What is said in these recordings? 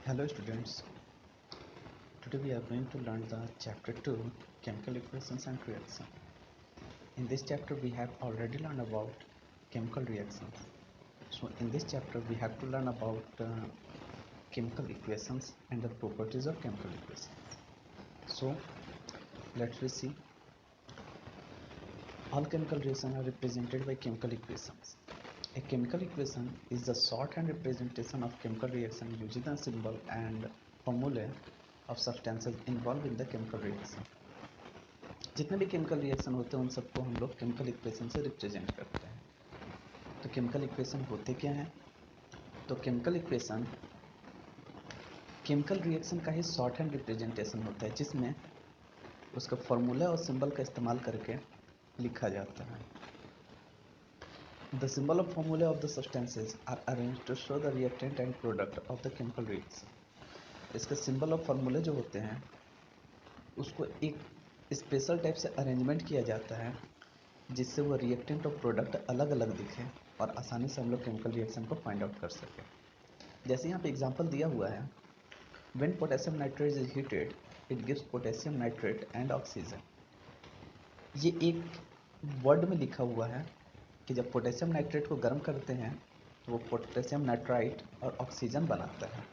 Hello students, today we are going to learn the chapter 2 chemical equations and reaction. In this chapter we have already learned about chemical reactions. So in this chapter we have to learn about chemical equations and the properties of chemical equations. So let's see. All chemical reactions are represented by chemical equations. A chemical equation is the shorthand representation of chemical reaction using the symbol and formulae of substances involved in the chemical reaction. जितने भी chemical reaction होते हैं उन सबको हम लोग chemical equation से represent करते हैं। तो केमिकल इक्वेशन होते क्या हैं? तो केमिकल इक्वेशन केमिकल रिएक्शन का ही शॉर्ट हैंड रिप्रेजेंटेशन होता है जिसमें उसका फॉर्मूला और सिंबल का इस्तेमाल करके लिखा जाता है। The symbol of formula of the substances are arranged to show the reactant and product of the chemical reaction. इसके सिंबल और फॉर्मूले जो होते हैं उसको एक स्पेशल टाइप से अरेंजमेंट किया जाता है जिससे वो रिएक्टेंट और प्रोडक्ट अलग अलग दिखे और आसानी से हम लोग केमिकल रिएक्शन को फाइंड आउट कर सकें। जैसे यहाँ पे एग्जांपल दिया हुआ है, when potassium nitrate is heated it gives potassium nitrate and oxygen. ये एक वर्ड में लिखा हुआ है कि जब पोटेशियम नाइट्रेट को गर्म करते हैं तो वो पोटेशियम नाइट्राइट और ऑक्सीजन बनाता है।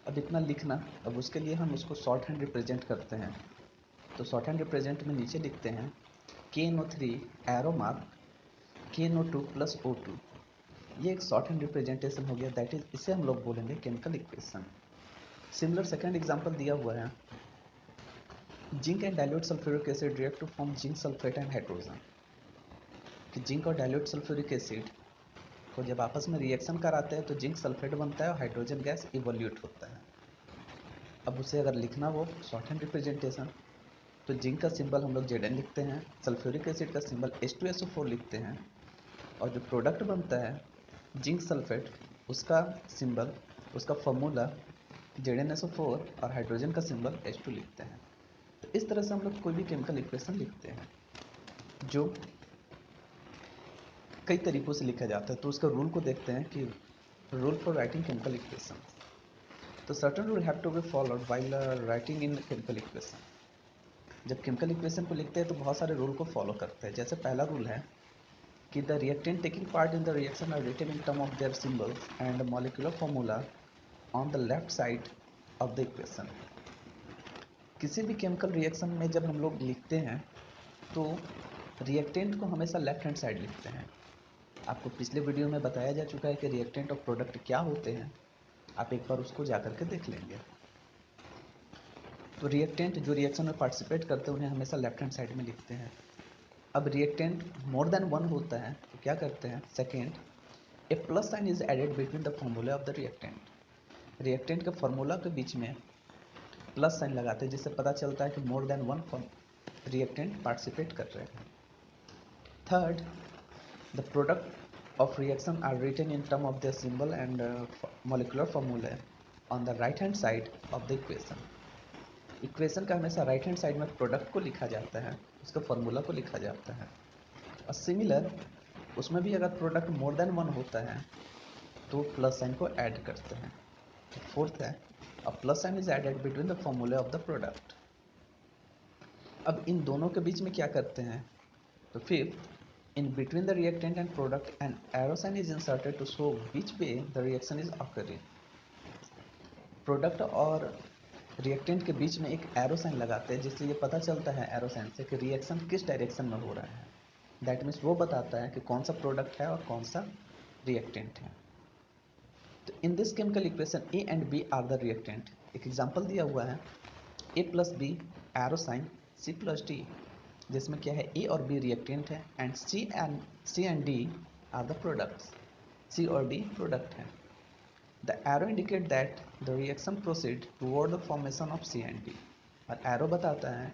अब इतना लिखना, अब उसके लिए हम उसको शॉर्ट हैंड रिप्रेजेंट करते हैं। तो शॉर्ट हैंड रिप्रेजेंट में नीचे लिखते हैं KNO3 arrow mark KNO2 plus O2। ये एक शॉर्ट हैंड रिप्रेजेंटेशन हो गया, दैट इज इसे हम लोग बोलेंगे chemical equation. Similar second example दिया हुआ है, zinc and dilute sulphuric acid react to form zinc sulphate and hydrogen. कि जिंक और डाइल्यूट सल्फ्यूरिक एसिड को जब आपस में रिएक्शन कराते हैं तो जिंक सल्फेट बनता है और हाइड्रोजन गैस इवोल्यूट होता है। अब उसे अगर लिखना हो शॉर्ट हैंड रिप्रेजेंटेशन तो जिंक का सिंबल हम लोग Zn लिखते हैं, सल्फ्यूरिक एसिड का सिंबल H2SO4 लिखते हैं और जो प्रोडक्ट बनता है जिंक सल्फेट उसका सिंबल, उसका फॉर्मूला ZnSO4 और हाइड्रोजन का सिंबल H2 लिखते हैं। तो इस तरह से हम लोग कोई भी केमिकल इक्वेशन लिखते हैं जो कई तरीकों से लिखा जाता है। तो उसका रूल को देखते हैं कि rule for writing chemical equation. तो certain rule have to be followed while writing in chemical equation. जब केमिकल इक्वेशन को लिखते हैं तो बहुत सारे रूल को फॉलो करते हैं। जैसे पहला रूल है कि the reactant taking part in the reaction are written in term of their symbols and molecular formula on the left side of the equation. किसी भी केमिकल रिएक्शन में जब हम लोग लिखते हैं तो रिएक्टेंट को हमेशा लेफ्ट हैंड साइड लिखते हैं। आपको पिछले वीडियो में बताया जा चुका है कि रिएक्टेंट और प्रोडक्ट क्या होते हैं, आप एक बार उसको जाकर के देख लेंगे। तो रिएक्टेंट जो रिएक्शन में पार्टिसिपेट करते हैं उन्हें हमेशा लेफ्ट हैंड साइड में लिखते हैं। अब रिएक्टेंट मोर देन वन होता है तो क्या करते हैं, second a plus sign is added between the formula of the reactant. Reactant के फॉर्मूला के बीच में प्लस साइन लगाते हैं जिससे पता चलता है कि more than one reactant participate कर रहे हैं। Third, the product of reaction are written in term of their symbol and molecular formula on the right hand side of the equation. Equation का हमेशा राइट हैंड साइड में product को लिखा जाता है, उसका फॉर्मूला को लिखा जाता है। और सिमिलर उसमें भी अगर प्रोडक्ट मोर देन वन होता है तो प्लस साइन को ऐड करते हैं। फोर्थ है a plus sign is added between the formula of the product. अब इन दोनों के बीच में क्या करते हैं, तो fifth, in between the reactant and product an arrow sign is inserted to show which way the reaction is occurring. Product और रिएक्टेंट के बीच में एक एरो साइन लगाते हैं जिससे ये पता चलता है एरो साइन से कि रिएक्शन किस डायरेक्शन में हो रहा है। दैट मीन्स वो बताता है कि कौन सा प्रोडक्ट है और कौन सा रिएक्टेंट है। तो in this chemical equation A and B are the reactant. एक एग्जांपल दिया हुआ है A plus B arrow sign C plus D, जिसमें क्या है ए और बी रिएक्टेंट है and C and D are the products. C और डी प्रोडक्ट है। The arrow indicate that the reaction proceed toward the formation of C and D. और arrow बताता है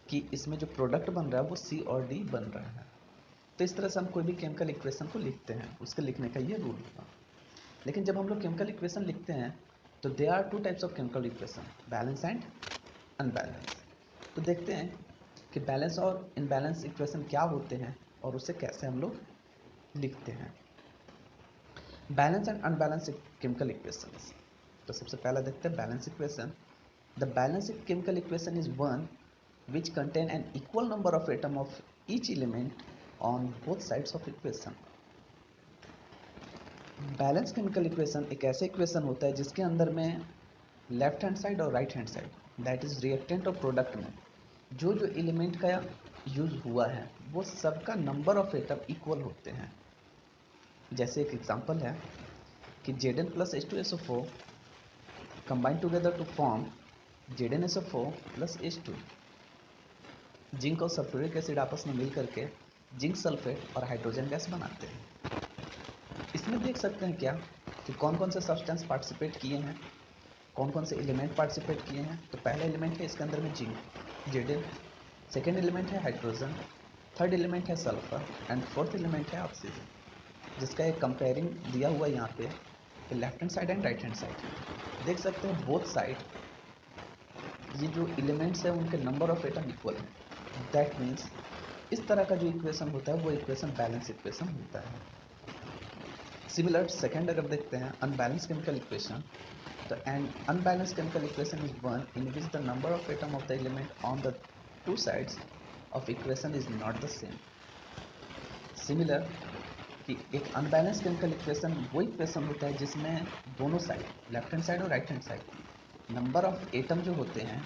कि इसमें जो प्रोडक्ट बन रहा है वो सी और डी बन रहा है। तो इस तरह से हम कोई भी केमिकल इक्वेशन को लिखते हैं, उसके लिखने का ये रूल होगा। लेकिन जब हम लोग केमिकल इक्वेशन लिखते हैं तो there are two types of chemical equation, balance and unbalance. तो देखते हैं कि बैलेंस और इनबैलेंस इक्वेशन क्या होते हैं और उसे कैसे हम लोग लिखते हैं। Balance and unbalance chemical equations. तो सबसे पहला देखते हैं balance equation. The balance chemical equation is one which contain an equal number of atom of each element on both sides of equation। Balance chemical equation एक ऐसा equation होता है जिसके अंदर में लेफ्ट हैंड साइड और right hand side that is reactant और product में जो जो एलिमेंट का यूज हुआ है वो सबका नंबर ऑफ एटम इक्वल होते हैं। जैसे एक एग्जांपल है कि Zn plus H2SO4 combine together to form ZnSO4 plus H2। Zinc और सल्फ्यूरिक एसिड आपस में मिल करके जिंक सल्फेट और हाइड्रोजन गैस बनाते हैं। इसमें देख सकते हैं क्या कि कौन कौन से सब्सटेंस पार्टिसिपेट किए हैं, कौन कौन से एलिमेंट पार्टिसिपेट किए हैं। तो पहला एलिमेंट है इसके अंदर में जिंक Zn, सेकेंड एलिमेंट है हाइड्रोजन, थर्ड एलिमेंट है सल्फर एंड फोर्थ एलिमेंट है ऑक्सीजन, जिसका एक कंपेयरिंग दिया हुआ यहाँ पे left hand side and right hand side. देख सकते हैं बोथ साइड ये जो एलिमेंट्स है उनके नंबर ऑफ एटम इक्वल है। दैट मीन्स इस तरह का जो इक्वेशन होता है वो इक्वेशन बैलेंस इक्वेशन होता है। सिमिलर सेकेंड अगर देखते हैं अनबैलेंस केमिकल इक्वेशन, तो an unbalance chemical equation is one in which the number of atom of the element on the two sides of equation is not the same. Similar कि एक unbalance chemical equation वो equation होता है जिसमें दोनों side left hand side और right hand side number of atom जो होते हैं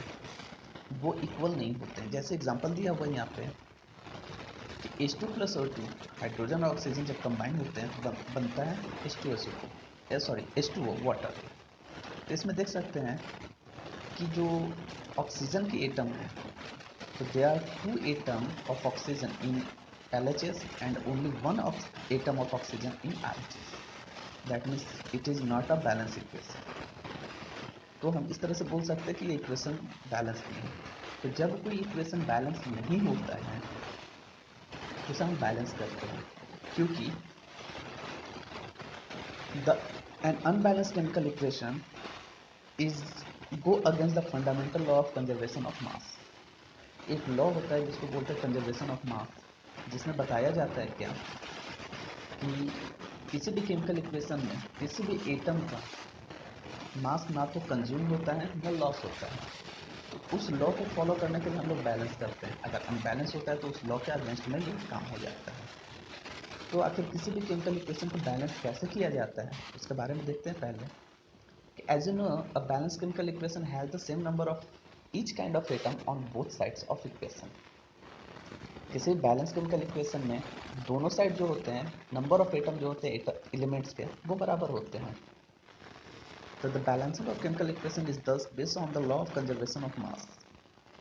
वो इक्वल नहीं होते हैं। जैसे एग्जांपल दिया हुआ है यहाँ पे कि H2 प्लस O2 हाइड्रोजन और ऑक्सीजन जब कंबाइन होते हैं तो बनता है H2O वाटर। तो इसमें देख सकते हैं कि जो ऑक्सीजन की एटम है तो they are two atom of oxygen in LHS and only one atom of oxygen in RHS. That means it is not a balance equation. तो हम इस तरह से बोल सकते हैं कि ये इक्वेशन बैलेंस नहीं है। तो जब कोई इक्वेशन बैलेंस नहीं होता है तो उसे हम बैलेंस करते हैं, क्योंकि an unbalanced chemical equation is go against the fundamental law of conservation of mass। एक लॉ होता है जिसको बोलते हैं कंजर्वेशन ऑफ मास, जिसमें बताया जाता है क्या कि किसी भी केमिकल इक्वेशन में किसी भी एटम का मास ना तो कंज्यूम होता है ना लॉस होता है। तो उस लॉ को फॉलो करने के लिए हम लोग बैलेंस करते हैं। अगर अनबैलेंस होता है तो उस लॉ के अगेंस्ट में ये काम हो जाता है। तो आखिर किसी भी केमिकल इक्वेशन को बैलेंस कैसे किया जाता है उसके बारे में देखते हैं पहले कि as you know a balance chemical equation has the same number of each kind of atom on both sides of equation. किसी बैलेंस केमिकल इक्वेशन में दोनों साइड जो होते हैं नंबर ऑफ एटम जो होते हैं एलिमेंट्स के वो बराबर होते हैं। तो the balancing of chemical equation is this based on the law of conservation of mass.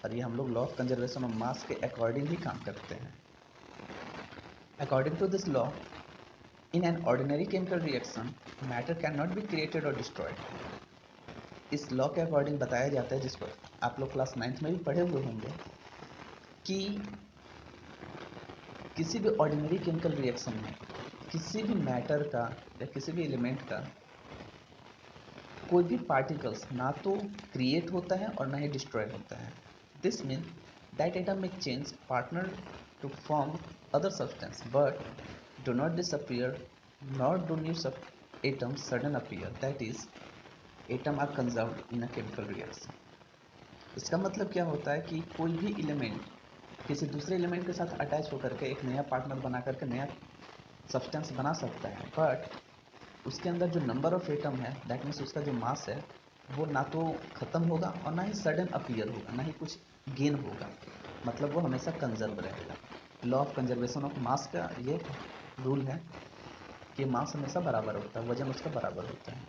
और ये हम लोग law of conservation of mass के अकॉर्डिंग ही काम करते हैं। According to this law in an ordinary chemical reaction matter can not be created और डिस्ट्रॉयड। इस लॉ के अकॉर्डिंग बताया जाता है, जिसको आप लोग क्लास 9th में भी पढ़े हुए होंगे, कि किसी भी ऑर्डिनरी केमिकल रिएक्शन में किसी भी मैटर का या किसी भी एलिमेंट का कोई भी पार्टिकल्स ना तो क्रिएट होता है और ना ही डिस्ट्रॉय होता है। दिस मीन दैट एटम में change partner to form other substance but do not disappear not do new atom sudden appear. That is atom are conserved in a chemical reaction. इसका मतलब क्या होता है कि कोई भी एलिमेंट किसी दूसरे एलिमेंट के साथ अटैच होकर के एक नया पार्टनर बना करके नया सब्सटेंस बना सकता है, बट उसके अंदर जो नंबर ऑफ एटम है दैट मीन्स उसका जो मास है वो ना तो ख़त्म होगा और ना ही सडन अपीयर होगा, ना ही कुछ गेन होगा। मतलब वो हमेशा कंजर्व रहेगा। लॉ ऑफ कंजर्वेशन ऑफ मास का ये रूल है कि मास हमेशा बराबर होता है, वजन उसका बराबर होता है।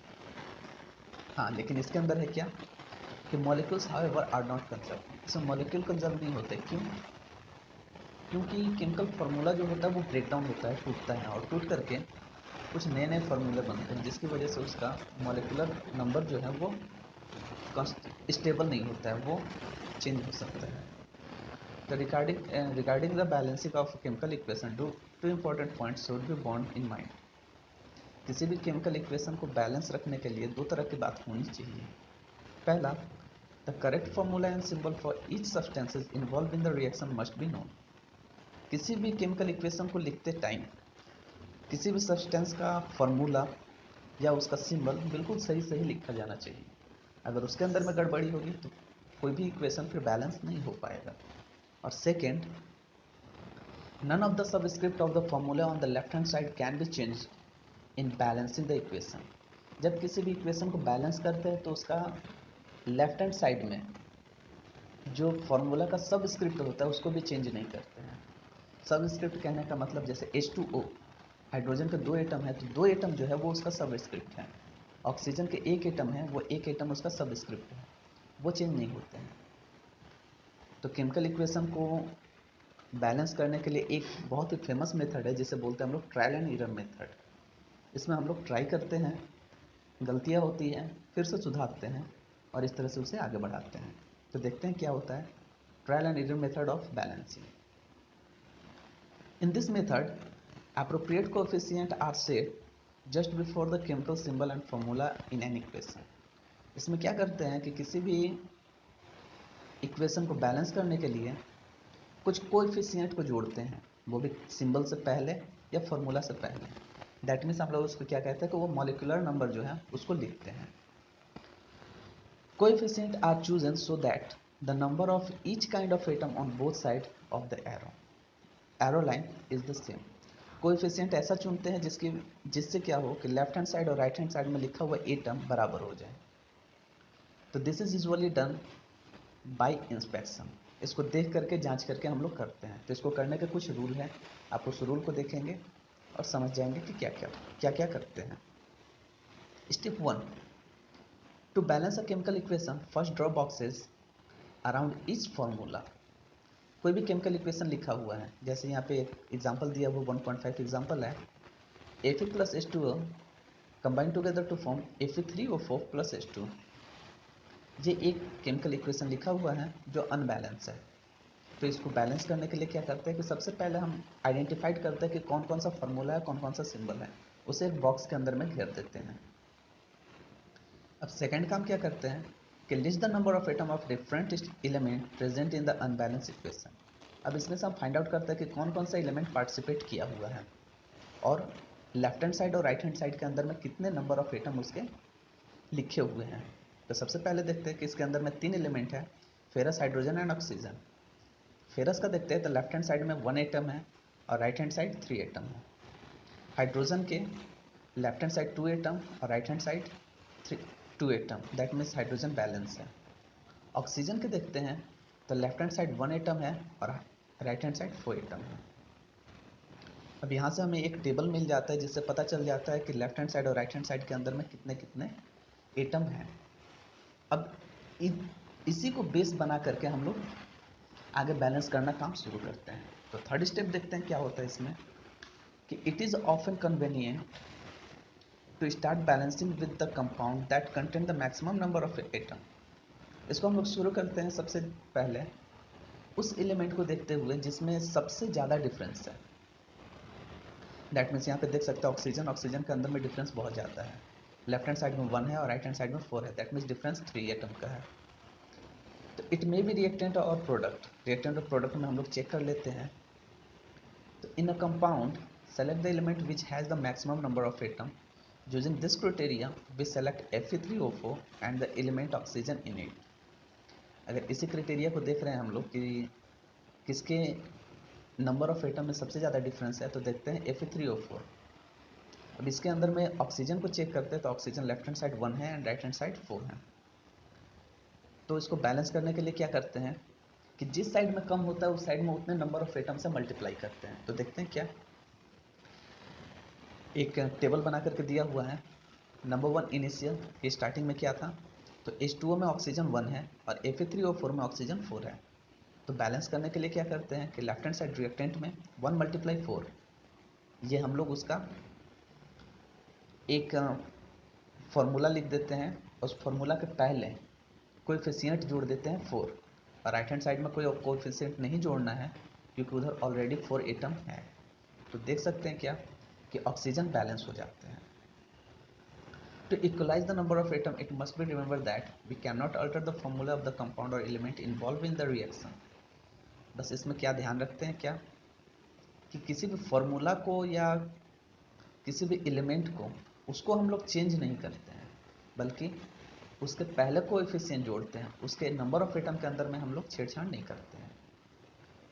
हाँ, लेकिन इसके अंदर है क्या कि molecules however are not conserve. इसमें मॉलिक्यूल कंजर्व नहीं होते। क्यों? क्योंकि केमिकल फार्मूला जो होता है वो ब्रेक डाउन होता है, टूटता है और टूट करके कुछ नए नए फार्मूले बनते हैं, जिसकी वजह से उसका मॉलिक्यूलर नंबर जो है वो स्टेबल नहीं होता है, वो चेंज हो सकता है। तो regarding the balancing of chemical equation two important points should be bond in mind. किसी भी केमिकल इक्वेशन को बैलेंस रखने के लिए दो तरह की बात होनी चाहिए। पहला, the correct formula and symbol for each substances involve in the reaction must be known. किसी भी केमिकल इक्वेशन को लिखते टाइम किसी भी सब्सटेंस का फार्मूला या उसका सिंबल बिल्कुल सही सही लिखा जाना चाहिए। अगर उसके अंदर में गड़बड़ी होगी तो कोई भी इक्वेशन फिर बैलेंस नहीं हो पाएगा। और second, none of the subscript of the formula on the left hand side can be changed in balancing the equation। जब किसी भी इक्वेशन को बैलेंस करते हैं तो उसका लेफ्ट हैंड साइड में जो फॉर्मूला का सब स्क्रिप्ट होता है उसको भी चेंज नहीं करते हैं। सब स्क्रिप्ट कहने का मतलब जैसे H2O, हाइड्रोजन के दो एटम है तो दो एटम जो है वो उसका सब स्क्रिप्ट है। ऑक्सीजन के एक एटम है, वो एक एटम उसका सब स्क्रिप्ट है, वो चेंज नहीं होते हैं। तो केमिकल इक्वेशन को बैलेंस करने के लिए एक बहुत ही फेमस मेथड है जिसे बोलते हैं हम लोग ट्रायल एंड एरर मेथड। इसमें हम लोग ट्राई करते हैं, गलतियां होती हैं, फिर से सुधारते हैं और इस तरह से उसे आगे बढ़ाते हैं। तो देखते हैं क्या होता है trial and error method of balancing. In this method appropriate coefficient are set just before the chemical symbol and formula in an equation। इसमें क्या करते हैं कि किसी भी इक्वेशन को बैलेंस करने के लिए कुछ कोएफिशिएंट को जोड़ते हैं, वो भी सिंबल से पहले या फॉर्मूला से पहले। दैट मीन्स हम लोग उसको क्या कहते हैं कि वो मॉलिक्यूलर नंबर जो है उसको लिखते हैं। Coefficient are chosen so that the number of each kind of atom on both side of the arrow line is the same. Coefficient ऐसा चुनते हैं जिससे क्या हो कि लेफ्ट हैंड साइड और राइट हैंड साइड में लिखा हुआ एटम बराबर हो जाए। तो this is usually done by inspection. इसको देख करके जांच करके हम लोग करते हैं। तो इसको करने के कुछ रूल हैं, आप उस रूल को देखेंगे और समझ जाएंगे कि क्या क्या करते हैं। Step 1, to balance a chemical equation first draw boxes around each formula. कोई भी केमिकल इक्वेशन लिखा हुआ है, जैसे यहाँ पे एग्जांपल दिया वो 1.5 एग्जांपल है, Fe plus H2O combine together to form Fe3O4 plus H2। ये एक केमिकल इक्वेशन लिखा हुआ है जो अनबैलेंस है। तो इसको बैलेंस करने के लिए क्या करते हैं कि सबसे पहले हम आइडेंटिफाइड करते हैं कि कौन कौन सा फॉर्मूला है, कौन कौन सा सिंबल है, उसे एक बॉक्स के अंदर में घेर देते हैं। अब सेकंड काम क्या करते हैं कि list the number of atom of different element present in the unbalance equation. अब इसमें से हम फाइंड आउट करते हैं कि कौन कौन सा एलिमेंट पार्टिसिपेट किया हुआ है और लेफ्ट हैंड साइड और राइट हैंड साइड के अंदर में कितने नंबर ऑफ एटम उसके लिखे हुए हैं। तो सबसे पहले देखते हैं कि इसके अंदर में तीन एलिमेंट है, ferrous, hydrogen and oxygen. Ferrous का देखते हैं तो लेफ्ट हैंड साइड में 1 एटम है और राइट हैंड साइड 3 एटम है। हाइड्रोजन के लेफ्ट हैंड साइड 2 एटम और right hand side 2 atom, that means hydrogen balance है। ऑक्सीजन के देखते हैं तो लेफ्ट हैंड साइड 1 एटम है और राइट हैंड साइड 4 एटम है। अब यहाँ से हमें एक टेबल मिल जाता है जिससे पता चल जाता है कि लेफ्ट हैंड साइड और राइट हैंड साइड के अंदर में कितने कितने एटम हैं। अब इसी को बेस बना करके हम लोग आगे बैलेंस करना काम शुरू करते हैं। तो थर्ड स्टेप देखते हैं क्या होता है इसमें कि it is often convenient to start balancing with the compound that contain the maximum number of atom. इसको हम लोग शुरू करते हैं सबसे पहले उस एलिमेंट को देखते हुए जिसमें सबसे ज़्यादा डिफरेंस है। दैट मीन्स यहाँ पे देख सकते हैं ऑक्सीजन के अंदर में डिफरेंस बहुत ज़्यादा है। लेफ्ट हैंड साइड में 1 है और राइट हैंड साइड में 4 है, दैट मीन्स डिफरेंस 3 एटम का है। तो इट मे बी रिएक्टेंट और प्रोडक्ट। रिएक्टेंट और प्रोडक्ट में हम लोग चेक कर लेते हैं। तो in a compound select the element which has the maximum number of atom. Using this criteria we select Fe3O4 and the element oxygen in it. अगर इसी क्राइटेरिया को देख रहे हैं हम लोग कि किसके नंबर ऑफ एटम में सबसे ज़्यादा डिफरेंस है, तो देखते हैं Fe3O4। अब इसके अंदर में ऑक्सीजन को चेक करते हैं तो ऑक्सीजन लेफ्ट हैंड साइड 1 है एंड राइट हैंड साइड 4 है। तो इसको बैलेंस करने के लिए क्या करते हैं कि जिस साइड में कम होता है उस साइड में उतने नंबर ऑफ एटम से मल्टीप्लाई करते हैं। तो देखते हैं क्या, एक टेबल बना करके दिया हुआ है। नंबर 1 इनिशियल, ये स्टार्टिंग में क्या था, तो H2O में ऑक्सीजन 1 है और Fe3O4 में ऑक्सीजन 4 है। तो बैलेंस करने के लिए क्या करते हैं कि लेफ्ट हैंड साइड रिएक्टेंट में 1 मल्टीप्लाई 4, ये हम लोग उसका एक फॉर्मूला लिख देते हैं। उस फॉर्मूला के पहले कोएफिशिएंट जोड़ देते हैं 4 और राइट हैंड साइड में कोई कोएफिशिएंट नहीं जोड़ना है क्योंकि उधर ऑलरेडी 4 एटम है। तो देख सकते हैं क्या कि ऑक्सीजन बैलेंस हो जाते हैं। To equalize the number of atom, it must be remembered that we cannot alter the formula of the compound or element involved in the reaction। बस इसमें क्या ध्यान रखते हैं क्या कि किसी भी फॉर्मूला को या किसी भी एलिमेंट को उसको हम लोग चेंज नहीं करते हैं, बल्कि उसके पहले कोएफिशिएंट जोड़ते हैं, उसके नंबर ऑफ एटम के अंदर में हम लोग छेड़छाड़ नहीं करते हैं।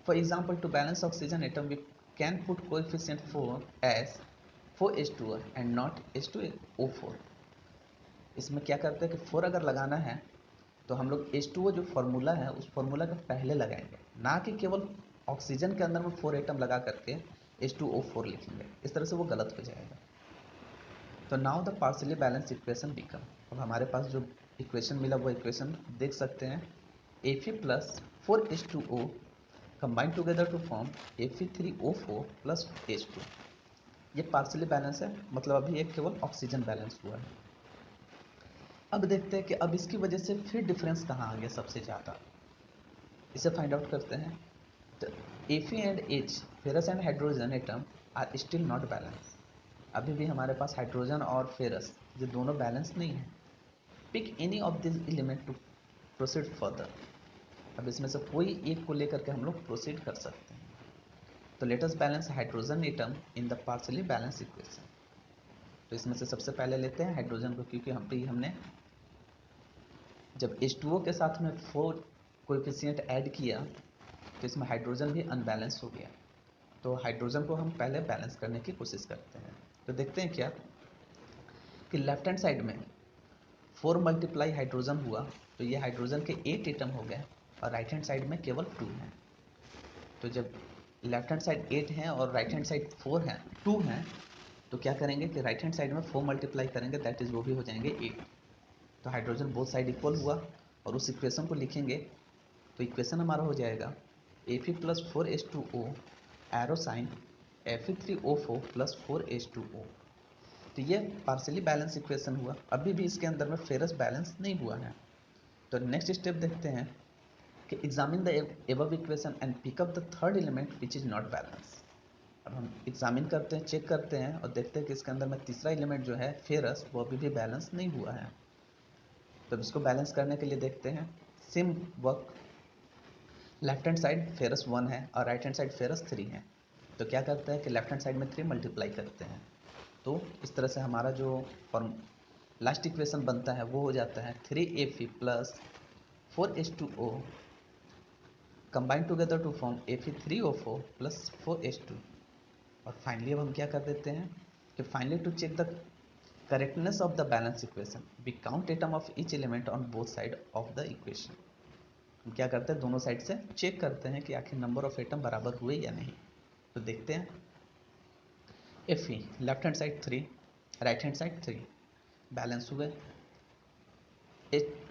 For example, to balance oxygen atom we can put coefficient 4 as 4H2O and not H2O4। इसमें क्या करते हैं कि 4 अगर लगाना है तो हम लोग H2O जो फॉर्मूला है उस फॉर्मूला के पहले लगाएंगे, ना कि केवल ऑक्सीजन के अंदर में 4 एटम लगा करके H2O4 लिखेंगे, इस तरह से वो गलत हो जाएगा। तो now the partially balance equation become, अब हमारे पास जो इक्वेशन मिला वो इक्वेशन देख सकते हैं, Fe plus 4H2O combine together to form Fe3O4 plus H2। ये पार्शियली बैलेंस है, मतलब अभी एक केवल ऑक्सीजन बैलेंस हुआ है। अब देखते हैं कि अब इसकी वजह से फिर डिफरेंस कहाँ आ गया सबसे ज़्यादा, इसे फाइंड आउट करते हैं। तो Fe and H, ferrous and hydrogen atom are still not balance, अभी भी हमारे पास हाइड्रोजन और फेरस ये दोनों बैलेंस नहीं है। Pick any of this element to proceed further, अब इसमें से कोई एक को लेकर के हम लोग प्रोसीड कर सकते हैं। तो let us balance hydrogen atom in the partially balance equation. तो इसमें से सबसे पहले लेते हैं हाइड्रोजन को, क्योंकि हमने जब H2O के साथ में 4 कोएफिशिएंट ऐड किया तो इसमें हाइड्रोजन भी अनबैलेंस हो गया। तो हाइड्रोजन को हम पहले बैलेंस करने की कोशिश करते हैं। तो देखते हैं क्या कि लेफ्ट हैंड साइड में 4 मल्टीप्लाई हाइड्रोजन हुआ तो ये हाइड्रोजन के 8 एटम हो गए, और राइट हैंड साइड में केवल 2 हैं। तो जब लेफ्ट हैंड साइड 8 हैं और राइट हैंड साइड 4 हैं 2 हैं, तो क्या करेंगे कि राइट हैंड साइड में 4 मल्टीप्लाई करेंगे, दैट इज वो भी हो जाएंगे 8। तो हाइड्रोजन बोथ साइड इक्वल हुआ, और उस इक्वेशन को लिखेंगे तो इक्वेशन हमारा हो जाएगा Fe plus 4H2O arrow sign Fe3O4 plus 4H2O। तो ये पार्शियली बैलेंस इक्वेशन हुआ, अभी भी इसके अंदर में फेरस बैलेंस नहीं हुआ है। तो नेक्स्ट स्टेप देखते हैं कि examine the above equation and pick up the third element which is not balance. अब हम एग्जामिन करते हैं, चेक करते हैं और देखते हैं कि इसके अंदर में तीसरा एलिमेंट जो है फेरस, वो अभी भी बैलेंस नहीं हुआ है। तो इसको बैलेंस करने के लिए देखते हैं same work, left hand side ferrous 1 है और राइट हैंड साइड फेरस 3 है। तो क्या करते हैं कि लेफ्ट हैंड साइड में 3 मल्टीप्लाई करते हैं, तो इस तरह से हमारा जो फॉर्म लास्ट इक्वेशन बनता है वो हो जाता है 3Fe plus 4H2O combine together to form Fe3O4 plus 4H2। और फाइनली अब हम क्या कर देते हैं कि finally to check the correctness of the balance equation we count atom of each element on both side of the equation. हम क्या करते हैं, दोनों साइड से चेक करते हैं कि आखिर नंबर ऑफ एटम बराबर हुए या नहीं। तो देखते हैं Fe left hand side 3, right hand side 3 balance हुए।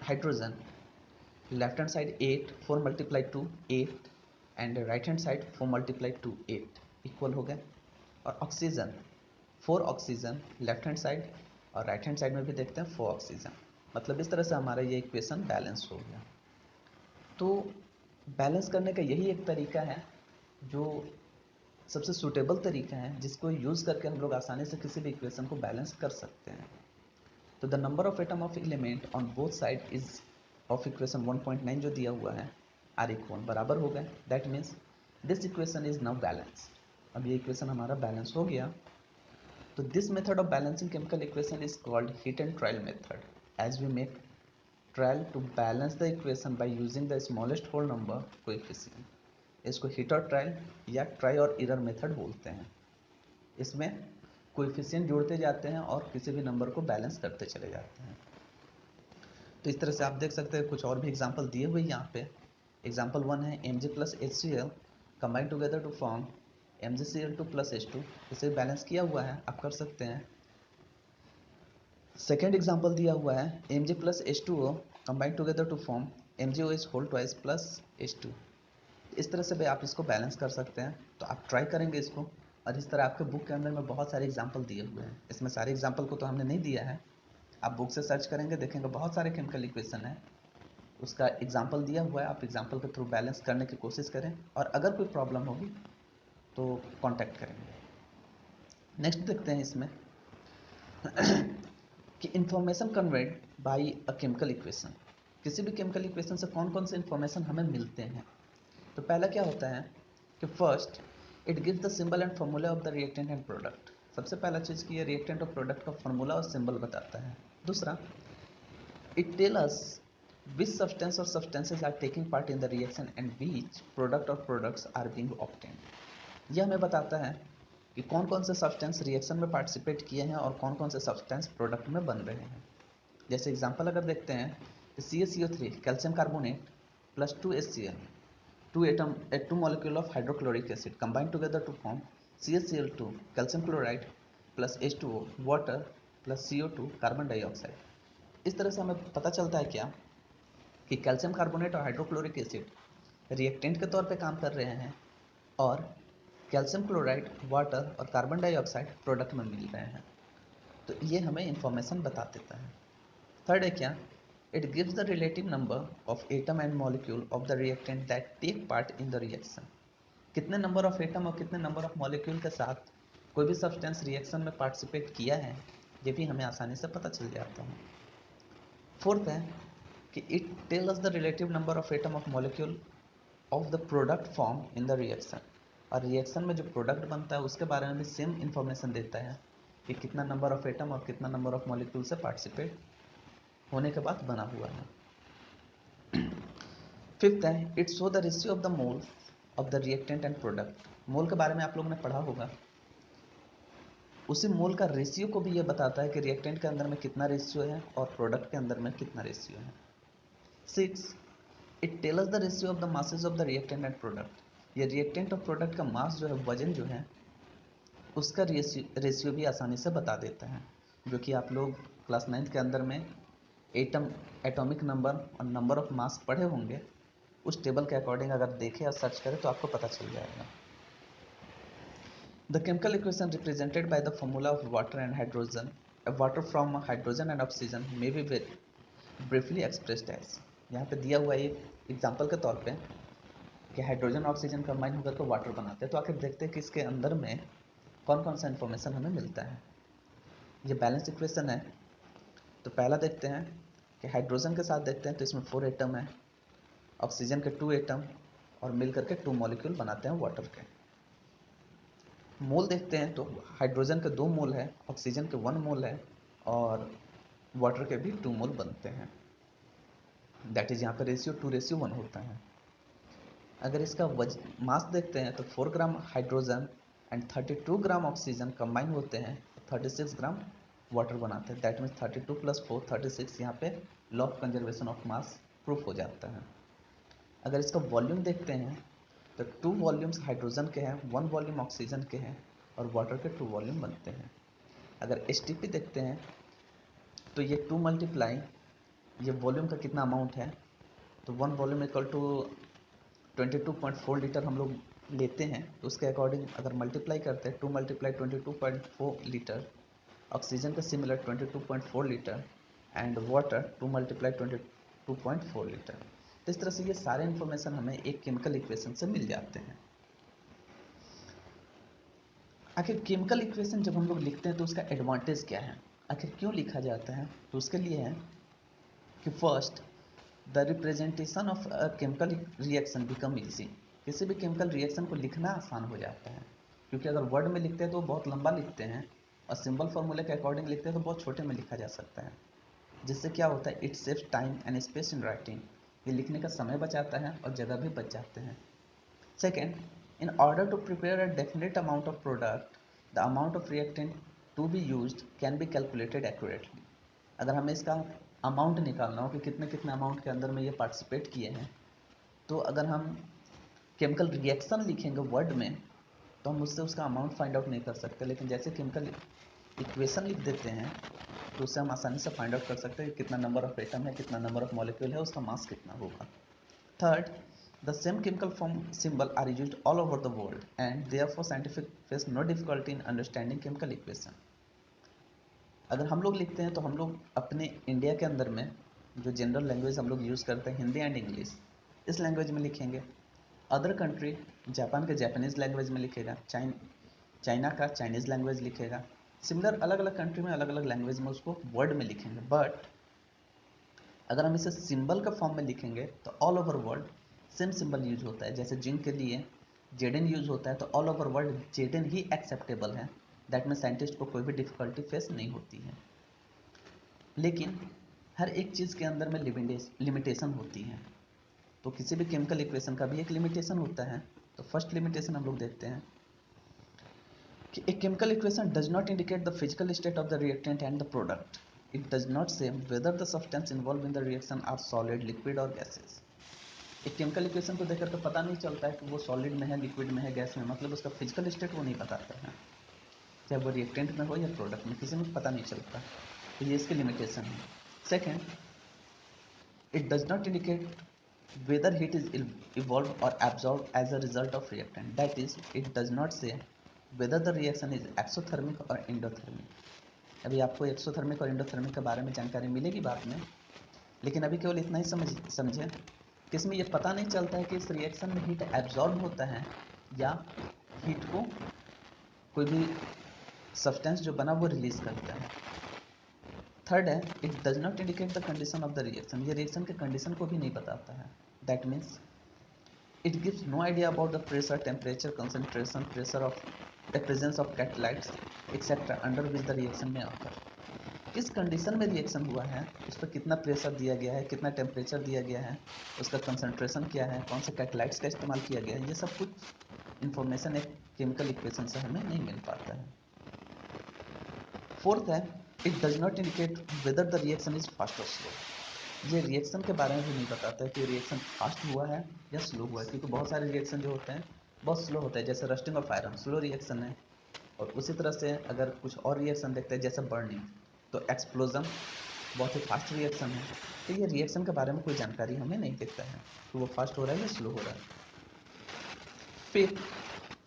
Hydrogen left hand side 8, 4 multiply 2 8 and right hand side 4 multiply 2 8 equal हो गए। और oxygen 4 oxygen left hand side और राइट हैंड साइड में भी देखते हैं 4 ऑक्सीजन, मतलब इस तरह से हमारा ये इक्वेशन बैलेंस हो गया। तो बैलेंस करने का यही एक तरीका है जो सबसे सूटेबल तरीका है, जिसको यूज़ करके हम लोग आसानी से किसी भी इक्वेशन को बैलेंस कर सकते हैं। तो the number of atom of element on both side is of equation 1.9 जो दिया हुआ है आर इक्वल बराबर हो गए, that means this equation is now balanced. अब ये इक्वेशन हमारा बैलेंस हो गया। तो this method of balancing chemical equation is called hit and trial method, as we make trial to balance the equation by using the smallest whole number coefficient. इसको hit और trial या try और error method बोलते हैं। इसमें coefficient जोड़ते जाते हैं और किसी भी नंबर को बैलेंस करते चले जाते हैं। तो इस तरह से आप देख सकते हैं कुछ और भी एग्जांपल दिए हुए यहाँ पे। एग्जांपल 1 है Mg plus HCl combine together to form MgCl2 plus H2, इसे बैलेंस किया हुआ है, आप कर सकते हैं। सेकेंड एग्जांपल दिया हुआ है Mg plus H2O combine together to form MgOH whole twice plus H2। इस तरह से भी आप इसको बैलेंस कर सकते हैं। तो आप ट्राई करेंगे इसको, और इस तरह आपके बुक के अंदर में बहुत सारे एग्जांपल दिए हुए हैं। इसमें सारे एग्जांपल को तो हमने नहीं दिया है, आप बुक से सर्च करेंगे देखेंगे बहुत सारे केमिकल इक्वेशन है, उसका एग्जांपल दिया हुआ है। आप एग्जांपल के थ्रू बैलेंस करने की कोशिश करें, और अगर कोई प्रॉब्लम होगी तो कांटेक्ट करेंगे। नेक्स्ट देखते हैं इसमें कि इंफॉर्मेशन कन्वेड बाय अ केमिकल इक्वेशन। किसी भी केमिकल इक्वेशन से कौन कौन से इंफॉर्मेशन हमें मिलते हैं। तो पहला क्या होता है कि first it gives the symbol and formula of the reactant and product. सबसे पहला चीज़ कि ये रिएक्टेंट और प्रोडक्ट का फॉर्मूला और सिंबल बताता है। दूसरा, it tell us which substance or substances are taking part in the reaction and which product or products are being obtained। यह हमें बताता है कि कौन कौन से सब्सटेंस रिएक्शन में पार्टिसिपेट किए हैं और कौन कौन से सब्सटेंस प्रोडक्ट में बन रहे हैं। जैसे एग्जांपल अगर देखते हैं तो CaCO3 calcium carbonate plus 2HCl, two molecule of hydrochloric acid combine together to form CaCl2 calcium chloride plus H2O water plus CO2 carbon dioxide. इस तरह से हमें पता चलता है क्या कि कैल्शियम कार्बोनेट और हाइड्रोक्लोरिक एसिड रिएक्टेंट के तौर पे काम कर रहे हैं और कैल्शियम क्लोराइड, वाटर और कार्बन डाइऑक्साइड प्रोडक्ट में मिल रहे हैं। तो ये हमें इंफॉर्मेशन बता देता है। थर्ड है क्या, it gives the relative number of atom and molecule of the reactant that take part in the reaction. कितने नंबर ऑफ एटम और कितने नंबर ऑफ मॉलिक्यूल के साथ कोई भी सब्सटेंस रिएक्शन में पार्टिसिपेट किया है, ये भी हमें आसानी से पता चल जाता है। फोर्थ है कि it tell us the relative number of atom of molecule of the product form in the reaction. और रिएक्शन में जो प्रोडक्ट बनता है उसके बारे में भी सेम इंफॉर्मेशन देता है कि कितना नंबर ऑफ एटम और कितना नंबर ऑफ मॉलिक्यूल से पार्टिसिपेट होने के बाद बना हुआ है। फिफ्थ है, it show the ratio of the mole of the reactant and product. Mole के बारे में आप लोगों ने पढ़ा होगा, उसी मोल का रेशियो को भी ये बताता है कि रिएक्टेंट के अंदर में कितना रेशियो है और प्रोडक्ट के अंदर में कितना रेशियो है। 6, it tell us the ratio of the masses of the reactant and product. ये रिएक्टेंट और प्रोडक्ट का मास जो है, वजन जो है, उसका रेशियो भी आसानी से बता देता है, जो कि आप लोग क्लास 9th के अंदर में एटॉमिक नंबर और नंबर ऑफ मास पढ़े होंगे। उस टेबल के अकॉर्डिंग अगर देखें और सर्च करें तो आपको पता चल जाएगा। The chemical equation represented by the formula of water and hydrogen, water from hydrogen and oxygen may be briefly expressed as। यहाँ पे दिया हुआ एक एग्जांपल के तौर पे कि हाइड्रोजन और ऑक्सीजन कंबाइन होकर के वाटर बनाते हैं। तो आखिर देखते हैं कि इसके अंदर में कौन कौन सा इन्फॉर्मेशन हमें मिलता है। ये बैलेंस इक्वेशन है। तो पहला देखते हैं कि हाइड्रोजन के साथ देखते हैं तो इसमें 4 एटम है, ऑक्सीजन के 2 एटम और मिल करके 2 मॉलिक्यूल बनाते हैं वाटर के। मोल देखते हैं तो हाइड्रोजन के 2 मोल है, ऑक्सीजन के 1 मोल है और वाटर के भी 2 मोल बनते हैं। दैट इज यहाँ पे रेशियो 2:1 होता है। अगर इसका मास देखते हैं तो 4 gram hydrogen and 32 gram oxygen combine होते हैं, 36 ग्राम वाटर बनाते हैं। That means 32 + 4 36। यहाँ पे law of conservation of mass proof हो जाता है। अगर इसका वॉल्यूम देखते हैं तो 2 वॉल्यूम्स हाइड्रोजन के हैं, 1 वॉल्यूम ऑक्सीजन के हैं और वाटर के 2 वॉल्यूम बनते हैं। अगर एसटीपी देखते हैं तो ये 2 मल्टीप्लाई ये वॉल्यूम का कितना अमाउंट है, तो 1 वॉल्यूम इक्वल टू 22.4 लीटर हम लोग लेते हैं। तो उसके अकॉर्डिंग अगर मल्टीप्लाई करते हैं 2 × 22.4 लीटर, ऑक्सीजन का similar 22.4 litre and water 2 × 22.4 litre. तो इस तरह से ये सारे इन्फॉर्मेशन हमें एक केमिकल इक्वेशन से मिल जाते हैं। आखिर केमिकल इक्वेशन जब हम लोग लिखते हैं तो उसका एडवांटेज क्या है, आखिर क्यों लिखा जाता है, तो उसके लिए है कि first the representation of a chemical reaction become easy. किसी भी केमिकल रिएक्शन को लिखना आसान हो जाता है, क्योंकि अगर वर्ड में लिखते हैं तो बहुत लंबा लिखते हैं और सिंबल फॉर्मूले के अकॉर्डिंग लिखते हैं तो बहुत छोटे में लिखा जा सकता है। जिससे क्या होता है, it saves time and space in writing. ये लिखने का समय बचाता है और जगह भी बच जाते हैं। Second, in order to prepare a definite amount of product, the amount of reactant to be used can be calculated accurately। अगर हमें इसका अमाउंट निकालना हो कि कितने कितने अमाउंट के अंदर में ये पार्टिसिपेट किए हैं, तो अगर हम केमिकल रिएक्शन लिखेंगे वर्ड में तो हम उससे उसका अमाउंट फाइंड आउट नहीं कर सकते, लेकिन जैसे केमिकल इक्वेशन लिख देते हैं तो उससे हम आसानी से फाइंड आउट कर सकते हैं कि कितना नंबर ऑफ एटम है, कितना नंबर ऑफ मॉलिक्यूल है, उसका मास कितना होगा। Third, the same chemical form symbol are used all over the world and therefore scientific face no difficulty in understanding chemical equation। अगर हम लोग लिखते हैं तो हम लोग अपने इंडिया के अंदर में जो जनरल लैंग्वेज हम लोग यूज़ करते हैं हिंदी एंड इंग्लिश, इस लैंग्वेज में लिखेंगे। अदर कंट्री जापान के जापानीज़ लैंग्वेज में लिखेगा, चाइना का चाइनीज़ लैंग्वेज लिखेगा। सिमिलर अलग अलग कंट्री में अलग अलग लैंग्वेज में उसको वर्ड में लिखेंगे। बट अगर हम इसे सिंबल का फॉर्म में लिखेंगे तो all over world same symbol use होता है। जैसे जिंक के लिए जेडन यूज होता है तो ऑल ओवर वर्ल्ड जेडन ही एक्सेप्टेबल है। दैट में साइंटिस्ट को कोई भी डिफिकल्टी फेस नहीं होती है। लेकिन हर एक चीज़ के अंदर में लिमिटेशन होती है, तो किसी भी केमिकल इक्वेशन का भी एक लिमिटेशन होता है। तो फर्स्ट लिमिटेशन हम लोग देखते हैं कि a chemical equation does not indicate the physical state of the reactant and the product. It does not say whether the substance involved in the reaction are solid, liquid or gases. एक chemical equation को देख करके पता नहीं चलता है कि वो सॉलिड में है, लिक्विड में है, गैस में, मतलब उसका फिजिकल स्टेट वो नहीं बताता है, चाहे वो रिएक्टेंट में हो या प्रोडक्ट में, किसी में पता नहीं चलता। तो ये इसकी लिमिटेशन है। Second, it does not indicate whether heat is evolved or absorbed as a result of reactant. That is, it does not say whether the reaction is exothermic or endothermic. अभी आपको एक्सोथर्मिक और endothermic के बारे में जानकारी मिलेगी बाद में, लेकिन अभी केवल इतना ही समझे कि इसमें यह पता नहीं चलता है कि इस रिएक्शन में हीट एब्जॉर्ब होता है या हीट को कोई भी सब्सटेंस जो बना वो रिलीज करता है। थर्ड है, it does not indicate the condition of the reaction. ये रिएक्शन के कंडीशन को भी नहीं बताता है। That means it gives no idea about the pressure, temperature, concentration, pressure of the presence of catalysts etcetera under which the reaction में occur. किस condition में रिएक्शन हुआ है, उस पर कितना प्रेशर दिया गया है, कितना टेम्परेचर दिया गया है, उसका कंसंट्रेशन क्या है, कौन से कैटालाइट्स का इस्तेमाल किया गया है, ये सब कुछ इंफॉर्मेशन एक केमिकल इक्वेशन से हमें नहीं मिल पाता है। फोर्थ है, it does not indicate whether the reaction is fast और स्लो। ये रिएक्शन के बारे में भी नहीं बताता है कि रिएक्शन फास्ट हुआ है या स्लो हुआ है, क्योंकि बहुत सारे रिएक्शन जो होते हैं बहुत स्लो होते हैं, जैसे rusting of iron slow reaction है। और उसी तरह से अगर कुछ और रिएक्शन देखते हैं जैसे बर्निंग, तो एक्सप्लोजन बहुत ही फास्ट रिएक्शन है। तो ये रिएक्शन के बारे में कोई जानकारी हमें नहीं देता है कि वो फास्ट हो रहा है या स्लो हो रहा है। फिर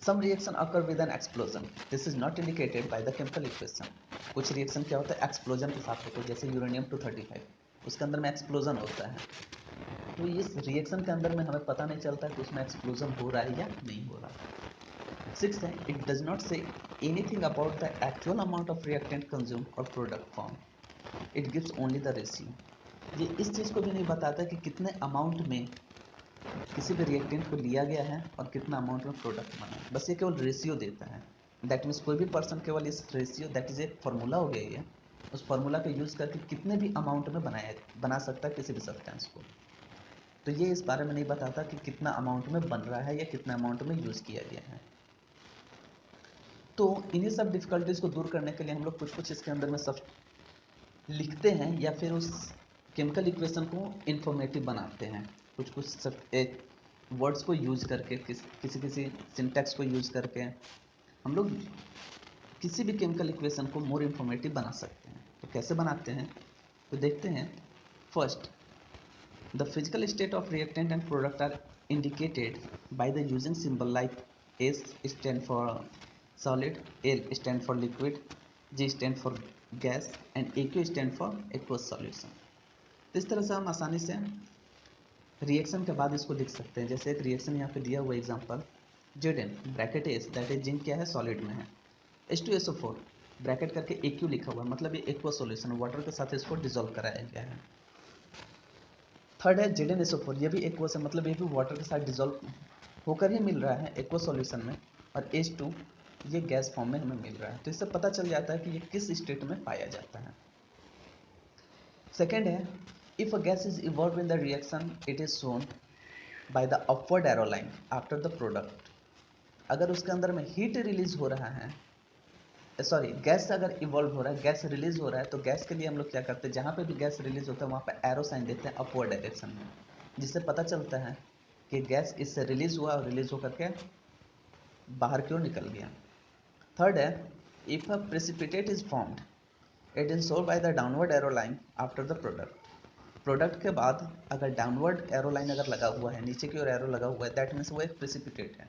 some reaction occur with an explosion. This is not indicated by the chemical equation. कुछ रिएक्शन क्या होता है, एक्सप्लोजन के साथ होता है, जैसे यूरेनियम 235, उसके अंदर में एक्सप्लोजन होता है। तो इस रिएक्शन के अंदर में हमें पता नहीं चलता कि उसमें एक्सप्लोजन हो रहा है या नहीं हो रहा। सिक्स्थ है, it does not say anything about the actual amount of reactant consume और product form, it gives only the ratio. ये इस चीज़ को भी नहीं बताता कि कितने अमाउंट में किसी भी रिएक्टेंट को लिया गया है और कितना अमाउंट में प्रोडक्ट बना है, बस ये केवल रेशियो देता है। दैट मीन्स कोई भी पर्सन केवल इस रेशियो, दैट इज एक फार्मूला हो गया ये, उस फार्मूला का यूज करके कितने भी अमाउंट में बना सकता है किसी भी सब्सटेंस को। तो ये इस बारे में नहीं बताता कि कितना अमाउंट में बन रहा है या कितना अमाउंट में यूज किया गया है। तो इन्हीं सब डिफिकल्टीज को दूर करने के लिए हम लोग कुछ कुछ इसके अंदर में सब लिखते हैं या फिर उस केमिकल इक्वेशन को इंफॉर्मेटिव बनाते हैं, कुछ कुछ सब एक वर्ड्स को यूज करके, किसी किसी सिंटैक्स को यूज करके हम लोग किसी भी केमिकल इक्वेशन को मोर इंफॉर्मेटिव बना सकते हैं। तो कैसे बनाते हैं, तो देखते हैं। First, the physical state of reactant and product are indicated by the using symbol like S stand for solid, L stand for liquid, G stand for gas and A Q stand for aqueous solution. इस तरह से हम आसानी से reaction के बाद इसको लिख सकते हैं। जैसे एक रिएक्शन यहाँ पे दिया हुआ example, Z bracket S, that is zinc क्या है, सॉलिड में है, H2SO4 ब्रैकेट करके AQ लिखा हुआ है, मतलब ये एक्वा सॉल्यूशन, वाटर के साथ इसको डिसॉल्व कराया गया है। थर्ड है ZnSO4, ये भी एक्वा से, मतलब ये भी वाटर के साथ डिसॉल्व होकर ही मिल रहा है एक्वा सॉल्यूशन में, और H2 ये गैस फॉर्म में हमें मिल रहा है। तो इससे पता चल जाता है कि ये किस स्टेट में पाया जाता है। सेकेंड है, if a gas is evolve in the reaction it is shown by the upward arrow line after the product. अगर उसके अंदर में हीट रिलीज हो रहा है, सॉरी गैस अगर इवॉल्व हो रहा है, गैस रिलीज हो रहा है, तो गैस के लिए हम लोग क्या करते हैं, जहाँ पे भी गैस रिलीज होता है वहाँ पे एरो साइन देते हैं अपवर्ड डायरेक्शन में, जिससे पता चलता है कि गैस इससे रिलीज हुआ और रिलीज होकर के बाहर की ओर निकल गया। थर्ड है, if a precipitate is formed it is shown by the downward arrow line after the product. Product के बाद अगर डाउनवर्ड एरो लाइन अगर लगा हुआ है, नीचे की ओर एरो लगा हुआ है, दैट मीन्स वो एक प्रेसिपिटेट है।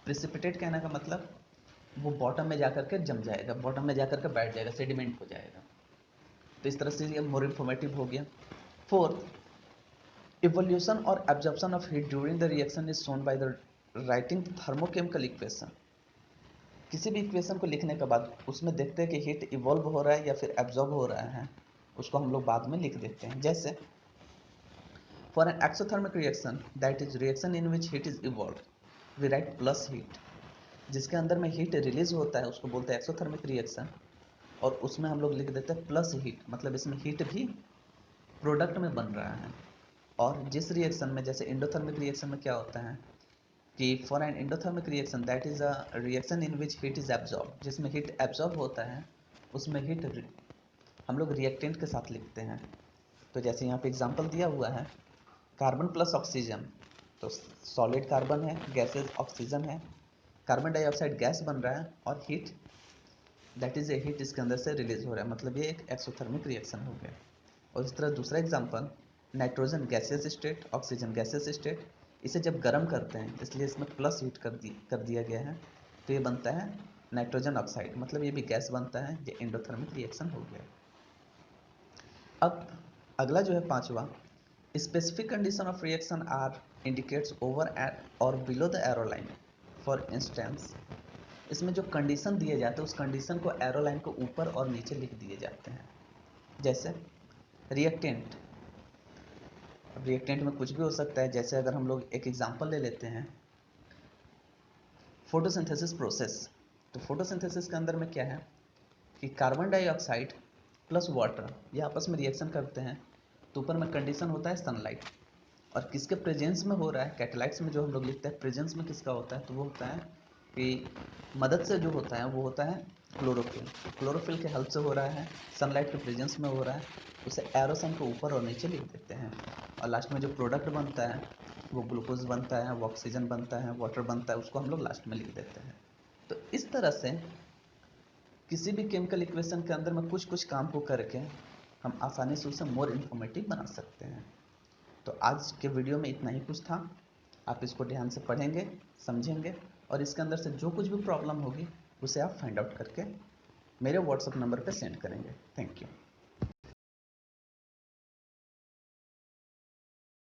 प्रेसिपिटेट कहने का मतलब वो बॉटम में जाकर के जम जाएगा, बॉटम में जाकर के बैठ जाएगा, सेडिमेंट हो जाएगा। तो इस तरह से ये मोर इन्फॉर्मेटिव हो गया। फोर्थ, इवोल्यूशन और absorption of heat during the reaction is shown by the writing thermochemical equation. किसी भी इक्वेशन को लिखने के बाद उसमें देखते हैं कि हीट इवॉल्व हो रहा है या फिर एब्जॉर्ब हो रहा है, उसको हम लोग बाद में लिख देते हैं। जैसे for an exothermic reaction that is reaction in which heat is evolve, we write plus heat. जिसके अंदर में हीट रिलीज होता है उसको बोलते हैं एक्सोथर्मिक रिएक्शन, और उसमें हम लोग लिख देते हैं प्लस हीट, मतलब इसमें हीट भी प्रोडक्ट में बन रहा है। और जिस रिएक्शन में, जैसे एंडोथर्मिक रिएक्शन में क्या होता है कि for an endothermic reaction that is a reaction in which heat is absorb, जिसमें हीट एब्जॉर्ब होता है उसमें हीट हम लोग रिएक्टेंट के साथ लिखते हैं। तो जैसे यहाँ पे एग्जांपल दिया हुआ है कार्बन प्लस ऑक्सीजन, तो सॉलिड कार्बन है, गैसेज ऑक्सीजन है, कार्बन डाइऑक्साइड गैस बन रहा है और heat that is a heat इसके अंदर से रिलीज हो रहा है, मतलब ये एक एक्सोथर्मिक रिएक्शन हो गया। और इस तरह दूसरा example nitrogen gases state, oxygen gases state, इसे जब गर्म करते हैं इसलिए इसमें प्लस हीट कर दिया गया है, तो ये बनता है नाइट्रोजन ऑक्साइड, मतलब ये भी गैस बनता है, ये एंडोथर्मिक रिएक्शन हो गया। अब अगला जो है पांचवा, specific condition of reaction are indicates over at और below the arrow line. For instance, इसमें जो कंडीशन दिए जाते हैं उस कंडीशन को एरो लाइन को ऊपर और नीचे लिख दिए जाते हैं। जैसे रिएक्टेंट, अब रिएक्टेंट में कुछ भी हो सकता है, जैसे अगर हम लोग एक एग्जांपल ले लेते हैं फोटोसिंथेसिस प्रोसेस, तो फोटोसिंथेसिस के अंदर में क्या है कि कार्बन डाइऑक्साइड प्लस वाटर ये आपस में रिएक्शन करते हैं, तो ऊपर में कंडीशन होता है सनलाइट, और किसके प्रेजेंस में हो रहा है, कैटालाइट्स में जो हम लोग लिखते हैं प्रेजेंस में किसका होता है, तो वो होता है कि मदद से जो होता है वो होता है क्लोरोफिल, क्लोरोफिल के हेल्प से हो रहा है, सनलाइट के प्रेजेंस में हो रहा है, उसे एरो साइन को ऊपर और नीचे लिख देते हैं, और लास्ट में जो प्रोडक्ट बनता है वो ग्लूकोज बनता है, वो ऑक्सीजन बनता है, वाटर बनता है, उसको हम लोग लास्ट में लिख देते हैं। तो इस तरह से किसी भी केमिकल इक्वेशन के अंदर में कुछ कुछ काम को करके हम आसानी से उसे मोर इन्फॉर्मेटिव बना सकते हैं। तो आज के वीडियो में इतना ही कुछ था, आप इसको ध्यान से पढ़ेंगे, समझेंगे, और इसके अंदर से जो कुछ भी प्रॉब्लम होगी उसे आप फाइंड आउट करके मेरे व्हाट्सएप नंबर पर सेंड करेंगे। Thank you.